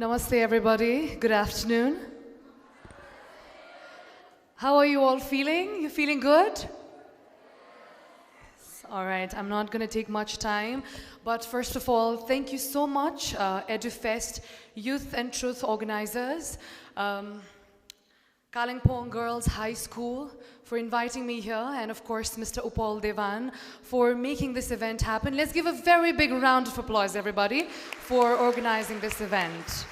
Namaste, everybody. Good afternoon. How are you all feeling? You feeling good? All right, I'm not going to take much time, but first of all, thank you so much, EduFest Youth and Truth organizers, Kalimpong Girls High School for inviting me here, and of course, Mr. Upal Devan for making this event happen. Let's give a very big round of applause, everybody, for organizing this event.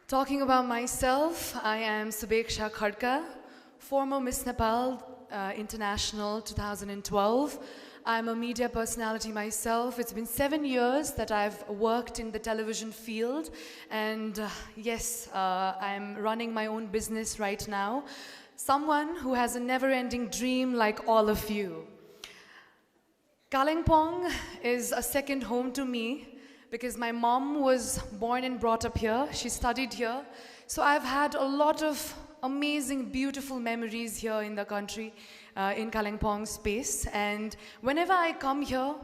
Talking about myself, I am Subheksha Khadka, former Miss Nepal International 2012. I'm a media personality myself. It's been 7 years that I've worked in the television field, and yes, I'm running my own business right now. Someone who has a never-ending dream like all of you. Kalimpong is a second home to me because my mom was born and brought up here. She studied here. So I've had a lot of amazing, beautiful memories here in the country, in Kalimpong space. And whenever I come here,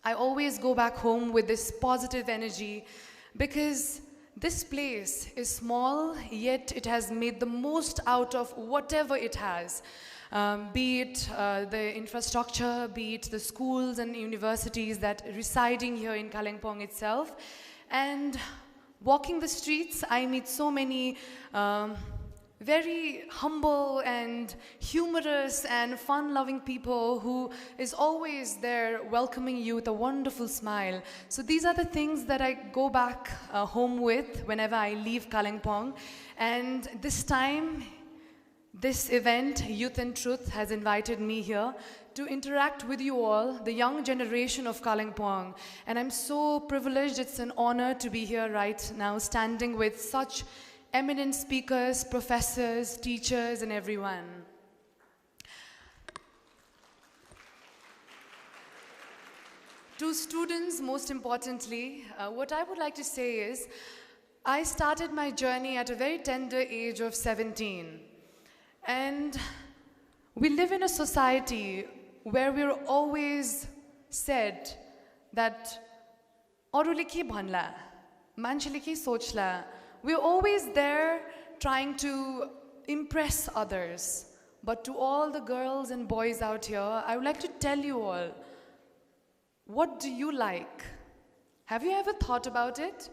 I always go back home with this positive energy because this place is small, yet it has made the most out of whatever it has. Be it the infrastructure, be it the schools and universities that are residing here in Kalimpong itself. And walking the streets, I meet so many very humble and humorous and fun-loving people who is always there welcoming you with a wonderful smile. So these are the things that I go back home with whenever I leave Kalimpong. And this time, this event, Youth and Truth, has invited me here to interact with you all, the young generation of Kalimpong. And I'm so privileged, it's an honor to be here right now, standing with such eminent speakers, professors, teachers, and everyone. To students, most importantly, what I would like to say is, I started my journey at a very tender age of 17. And we live in a society where we're always said that "Arule ke bhanla, manchele ke sochla." We're always there trying to impress others. But to all the girls and boys out here, I would like to tell you all, what do you like? Have you ever thought about it?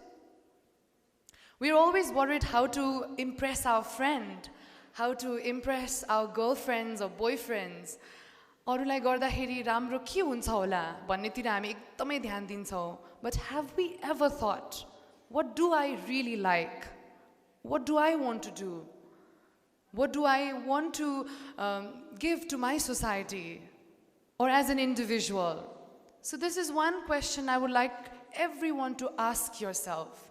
We're always worried how to impress our friend, how to impress our girlfriends or boyfriends. अरूलाई गर्दाखेरि राम्रो के हुन्छ होला भन्नेतिर हामी एकदमै ध्यान दिन्छौँ. But have we ever thought, what do I really like? What do I want to do? What do I want to give to my society or as an individual? So this is one question I would like everyone to ask yourself.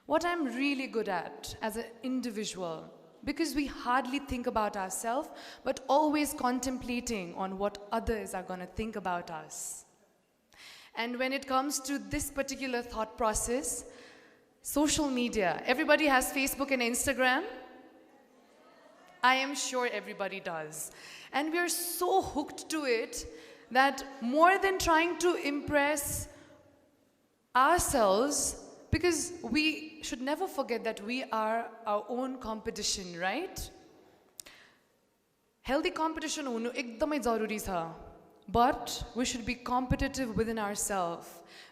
What I'm really good at as an individual, because we hardly think about ourselves, but always contemplating on what others are going to think about us. And when it comes to this particular thought process, social media, everybody has Facebook and Instagram. I am sure everybody does. And we're so hooked to it that more than trying to impress ourselves, because we should never forget that we are our own competition, right? Healthy competition hunu ekdamai jaruri cha. But we should be competitive within ourselves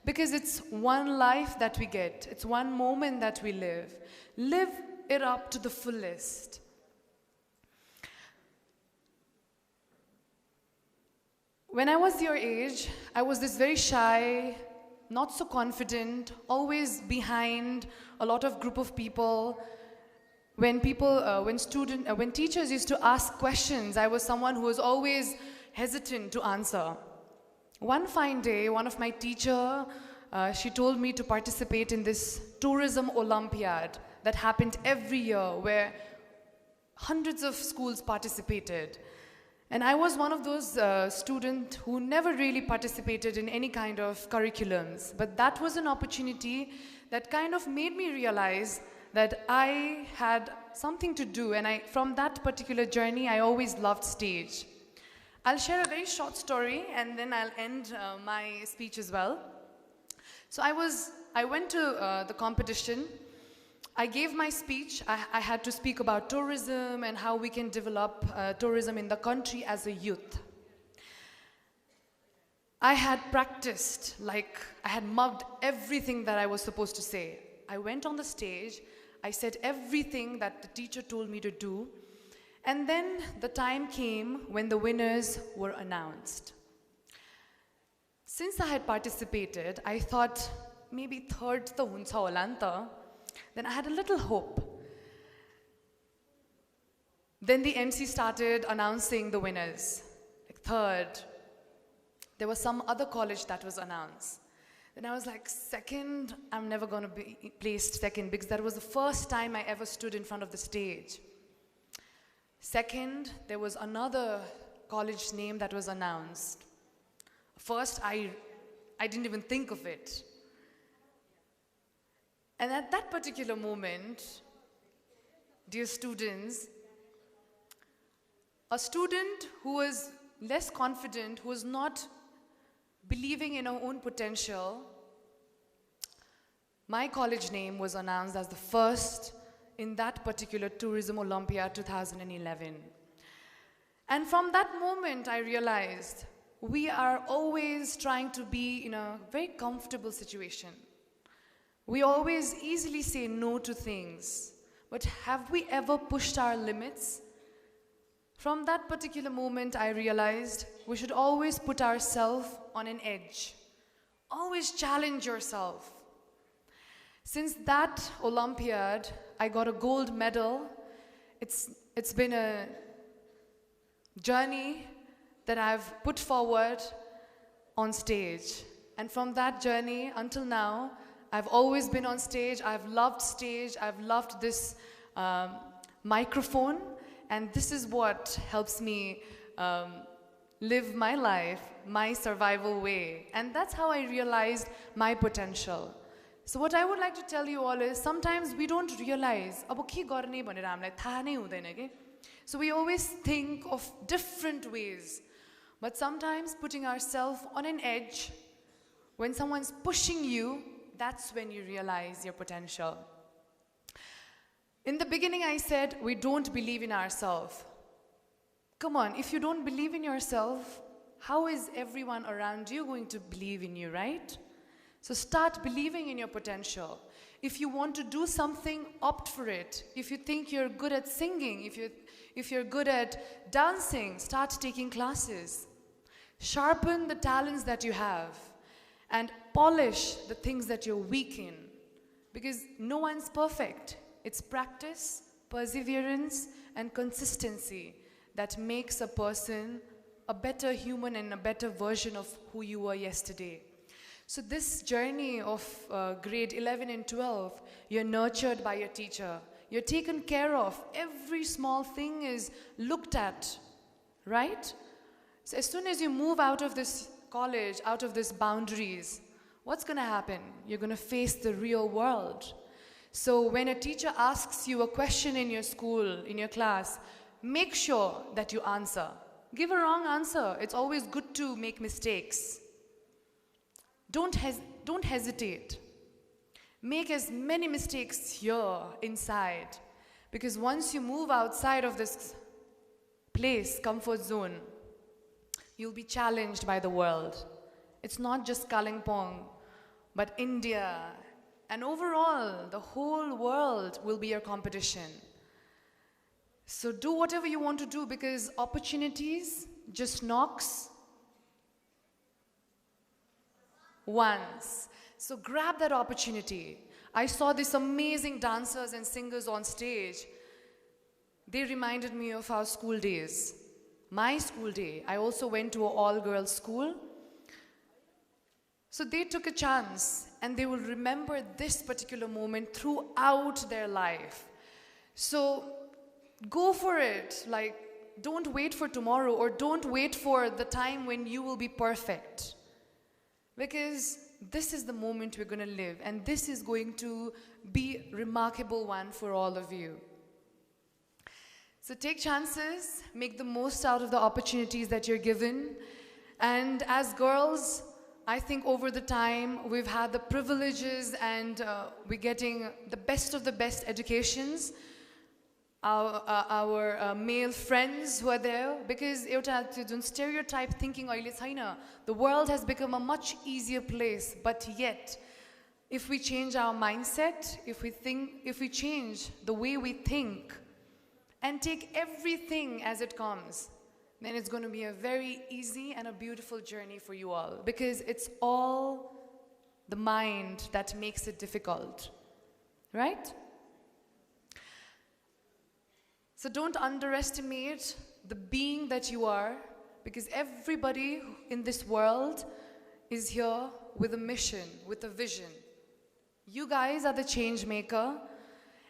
because it's one life that we get. It's one moment that we live. Live it up to the fullest. When I was your age, I was this very shy, not so confident, always behind a lot of group of people. When teachers used to ask questions, I was someone who was always hesitant to answer. One fine day, one of my teacher, she told me to participate in this tourism Olympiad that happened every year where hundreds of schools participated. And I was one of those students who never really participated in any kind of curriculums. But that was an opportunity that kind of made me realize that I had something to do. And from that particular journey, I always loved stage. I'll share a very short story and then I'll end my speech as well. So I went to the competition. I gave my speech. I had to speak about tourism and how we can develop tourism in the country as a youth. I had practiced, like I had mugged everything that I was supposed to say. I went on the stage, I said everything that the teacher told me to do, and then the time came when the winners were announced. Since I had participated, I thought maybe third ta huncha hola ni ta. Then I had a little hope. Then the MC started announcing the winners. Like third, there was some other college that was announced. Then I was like, second, I'm never going to be placed second because that was the first time I ever stood in front of the stage. Second, there was another college name that was announced. First, I didn't even think of it. And at that particular moment, dear students, a student who was less confident, who was not believing in her own potential, my college name was announced as the first in that particular Tourism Olympiad 2011. And from that moment, I realized we are always trying to be in a very comfortable situation. We always easily say no to things, but have we ever pushed our limits? From that particular moment, I realized we should always put ourselves on an edge. Always challenge yourself. Since that Olympiad, I got a gold medal. It's been a journey that I've put forward on stage. And from that journey until now, I've always been on stage. I've loved this microphone. And this is what helps me live my life, my survival way. And that's how I realized my potential. So what I would like to tell you all is, sometimes we don't realize, abo ke गर्ने भनेर हामीलाई थाहा नै हुँदैन के. So we always think of different ways. But sometimes putting ourselves on an edge, when someone's pushing you, that's when you realize your potential. In the beginning, I said, we don't believe in ourselves. Come on, if you don't believe in yourself, how is everyone around you going to believe in you, right? So start believing in your potential. If you want to do something, opt for it. If you think you're good at singing, if you're good at dancing, start taking classes. Sharpen the talents that you have and polish the things that you're weak in. Because no one's perfect. It's practice, perseverance, and consistency that makes a person a better human and a better version of who you were yesterday. So this journey of grade 11 and 12, you're nurtured by your teacher. You're taken care of. Every small thing is looked at, right? So as soon as you move out of this college, out of these boundaries, what's going to happen? You're going to face the real world. So when a teacher asks you a question in your school, in your class, make sure that you answer. Give a wrong answer. It's always good to make mistakes. Don't hesitate. Make as many mistakes here inside. Because once you move outside of this place, comfort zone, you'll be challenged by the world. It's not just Kalimpong, but India. And overall, the whole world will be your competition. So do whatever you want to do, because opportunities just knocks once. So grab that opportunity. I saw these amazing dancers and singers on stage. They reminded me of our school days. My school day. I also went to an all-girls school. So they took a chance, and they will remember this particular moment throughout their life. So go for it. Like, don't wait for tomorrow, or don't wait for the time when you will be perfect. Because this is the moment we're going to live, and this is going to be a remarkable one for all of you. So take chances, make the most out of the opportunities that you're given. And as girls, I think over the time we've had the privileges and we're getting the best of the best educations. Our male friends who are there, because एउटा त्यो जुन stereotype thinking अहिले छैन, the world has become a much easier place, but yet if we change our mindset, if we change the way we think and take everything as it comes, then it's going to be a very easy and a beautiful journey for you all, because it's all the mind that makes it difficult, right? So don't underestimate the being that you are, because everybody in this world is here with a mission, with a vision. You guys are the change maker,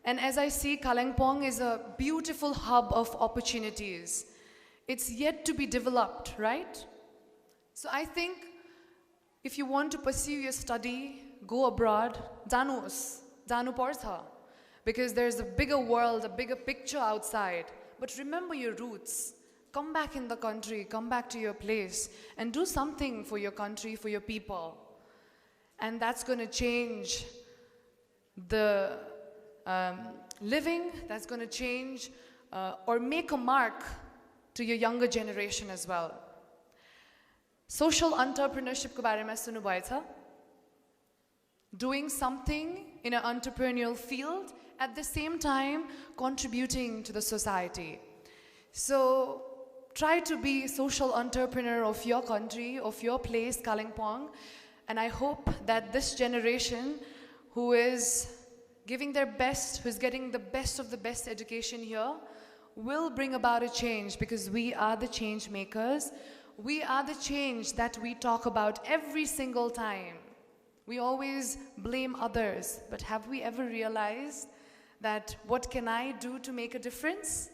and as I see, Kalimpong is a beautiful hub of opportunities. It's yet to be developed, right? So I think if you want to pursue your study, go abroad, janu parcha, because there's a bigger world, a bigger picture outside. But remember your roots. Come back in the country, come back to your place, and do something for your country, for your people. And that's going to change the living, that's going to change or make a mark to your younger generation as well. Social entrepreneurship ko barema sunu bhayech? Doing something in an entrepreneurial field, at the same time contributing to the society. So try to be social entrepreneur of your country, of your place, Kalimpong, and I hope that this generation who is giving their best, who is getting the best of the best education here, will bring about a change, because we are the change makers. We are the change that we talk about every single time. We always blame others, but have we ever realized that what can I do to make a difference?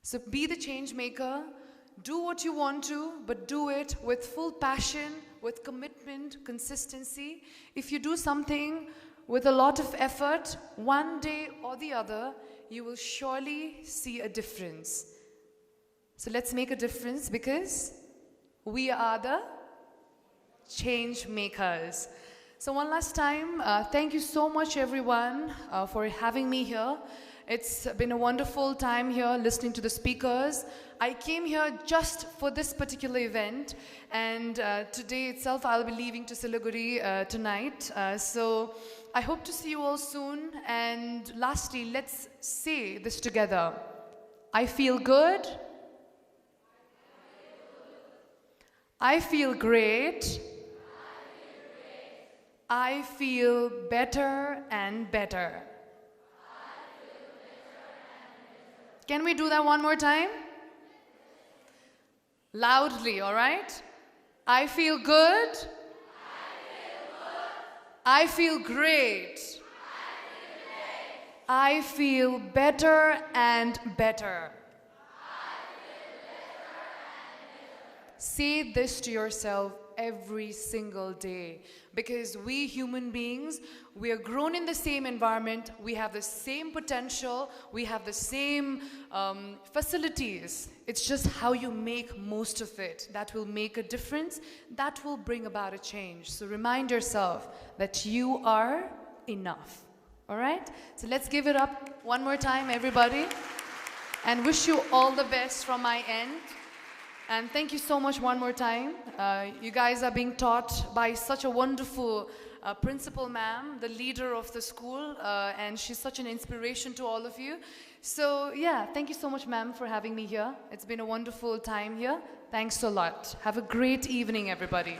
So be the change maker, do what you want to, but do it with full passion, with commitment, consistency. If you do something with a lot of effort, one day or the other, you will surely see a difference. So let's make a difference, because we are the change makers. So one last time, thank you so much everyone for having me here. It's been a wonderful time here listening to the speakers. I came here just for this particular event, and today itself I'll be leaving to Siliguri tonight. So I hope to see you all soon. And lastly, let's say this together. I feel good. I feel great. I feel better and better. Can we do that one more time? Loudly, all right? I feel good. I feel great. I feel better and better. Say this to yourself every single day, because we human beings, we are grown in the same environment, we have the same potential, we have the same facilities. It's just how you make most of it that will make a difference, that will bring about a change. So remind yourself that you are enough. All right? So let's give it up one more time, everybody, and wish you all the best from my end. And thank you so much one more time. You guys are being taught by such a wonderful principal ma'am, the leader of the school, and she's such an inspiration to all of you. So yeah, thank you so much ma'am for having me here. It's been a wonderful time here. Thanks a lot. Have a great evening, everybody.